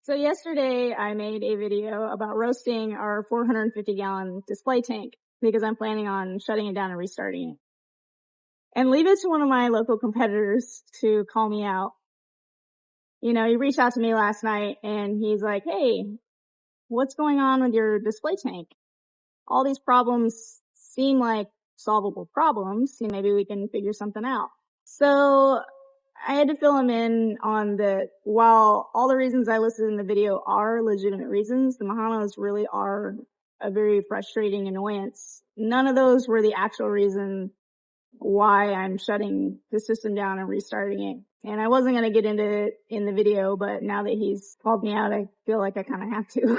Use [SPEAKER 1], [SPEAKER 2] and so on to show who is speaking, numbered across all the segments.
[SPEAKER 1] So yesterday I made a video about roasting our 450-gallon display tank because I'm planning on shutting it down and restarting it. And leave it to one of my local competitors to call me out. You know, he reached out to me last night and he's like, "Hey, what's going on with your display tank? All these problems seem like solvable problems. Maybe we can figure something out." So I had to fill him in on that while all the reasons I listed in the video are legitimate reasons, the Mahanos really are a very frustrating annoyance. None of those were the actual reason why I'm shutting the system down and restarting it. And I wasn't going to get into it in the video, but now that he's called me out, I feel like I kind of have to.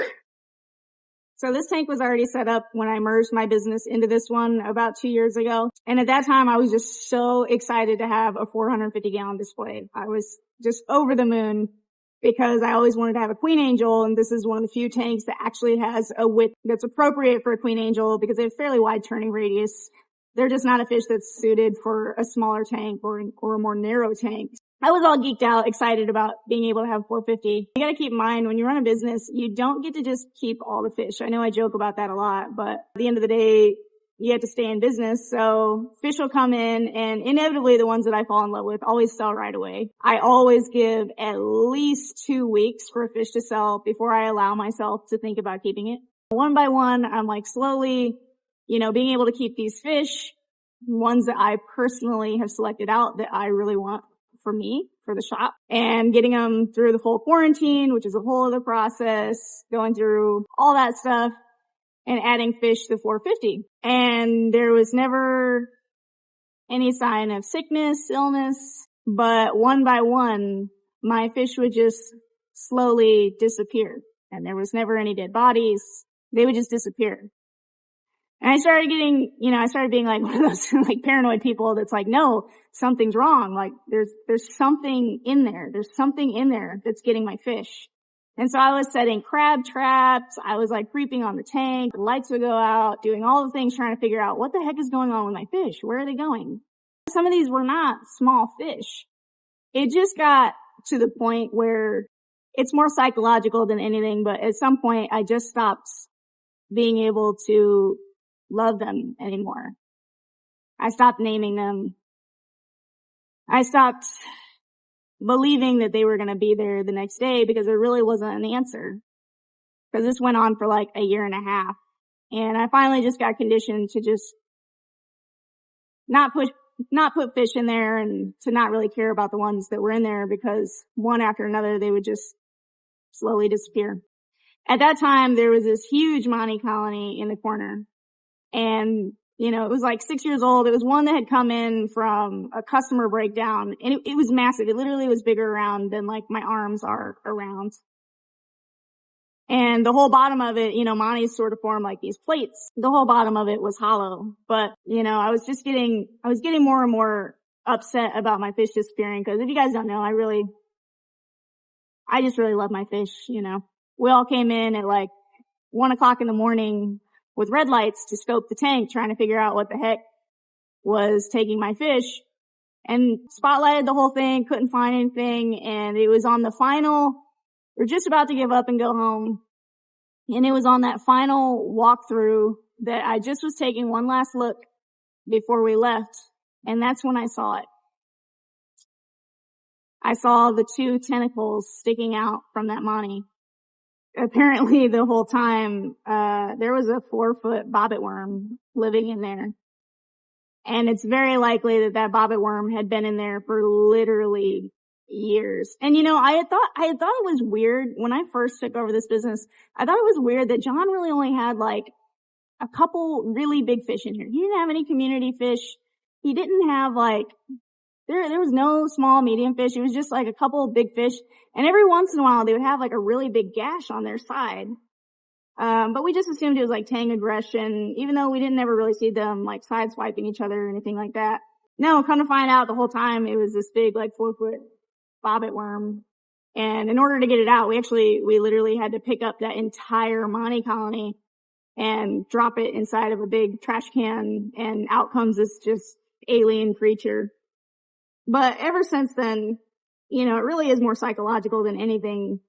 [SPEAKER 1] So this tank was already set up when I merged my business into this one about 2 years ago. And at that time, I was just so excited to have a 450-gallon display. I was just over the moon because I always wanted to have a queen angel. And this is one of the few tanks that actually has a width that's appropriate for a queen angel because they have fairly wide turning radius. They're just not a fish that's suited for a smaller tank or a more narrow tank. I was all geeked out, excited about being able to have 450. You gotta keep in mind, when you run a business, you don't get to just keep all the fish. I know I joke about that a lot, but at the end of the day, you have to stay in business. So fish will come in, and inevitably the ones that I fall in love with always sell right away. I always give at least 2 weeks for a fish to sell before I allow myself to think about keeping it. One by one, I'm like slowly, being able to keep these fish, ones that I personally have selected out that I really want for me, for the shop, and getting them through the full quarantine, which is a whole other process, going through all that stuff and adding fish to 450. And there was never any sign of sickness, illness, but one by one, my fish would just slowly disappear. And there was never any dead bodies. They would just disappear. And I started getting, I started being like one of those like paranoid people that's like, no, something's wrong. Like there's something in there. There's something in there that's getting my fish. And so I was setting crab traps. I was like creeping on the tank. The lights would go out, doing all the things, trying to figure out what the heck is going on with my fish. Where are they going? Some of these were not small fish. It just got to the point where it's more psychological than anything. But at some point I just stopped being able to love them anymore. I stopped naming them. I stopped believing that they were going to be there the next day because there really wasn't an answer. Because this went on for like a year and a half. And I finally just got conditioned to just not put fish in there and to not really care about the ones that were in there because one after another they would just slowly disappear. At that time, there was this huge Monty colony in the corner. And, it was like 6 years old. It was one that had come in from a customer breakdown, and it was massive. It literally was bigger around than like my arms are around. And the whole bottom of it, Monty's sort of formed like these plates. The whole bottom of it was hollow. But, I was getting more and more upset about my fish disappearing because if you guys don't know, I just really love my fish, We all came in at like 1 o'clock in the morning with red lights to scope the tank, trying to figure out what the heck was taking my fish, and spotlighted the whole thing, couldn't find anything, and it was on the final, we're just about to give up and go home, and it was on that final walkthrough that I just was taking one last look before we left, and that's when I saw it. I saw the 2 tentacles sticking out from that Monty. Apparently the whole time, there was a 4-foot bobbit worm living in there. And it's very likely that bobbit worm had been in there for literally years. And I had thought it was weird when I first took over this business. I thought it was weird that John really only had like a couple really big fish in here. He didn't have any community fish. He didn't have like, there was no small, medium fish. It was just like a couple of big fish. And every once in a while, they would have like a really big gash on their side. But we just assumed it was like tang aggression, even though we didn't ever really see them like side swiping each other or anything like that. No, come to find out the whole time it was this big like 4-foot bobbit worm. And in order to get it out, we literally had to pick up that entire Monty colony and drop it inside of a big trash can, and out comes this just alien creature. But ever since then, it really is more psychological than anything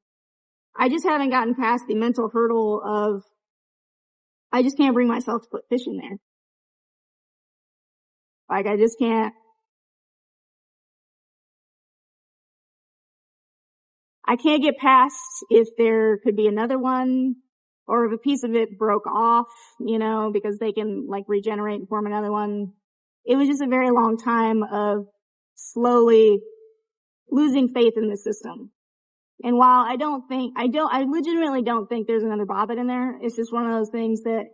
[SPEAKER 1] I just haven't gotten past the mental hurdle of, I just can't bring myself to put fish in there. Like, I just can't. I can't get past if there could be another one, or if a piece of it broke off, you know, because they can like regenerate and form another one. It was just a very long time of slowly losing faith in the system. And while I legitimately don't think there's another bobbit in there. It's just one of those things that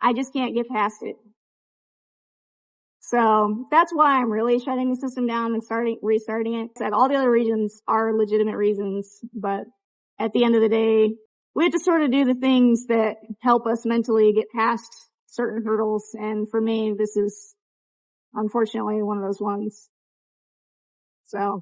[SPEAKER 1] I just can't get past it. So that's why I'm really shutting the system down and restarting it. Said all the other reasons are legitimate reasons, but at the end of the day, we have to sort of do the things that help us mentally get past certain hurdles. And for me, this is unfortunately one of those ones. So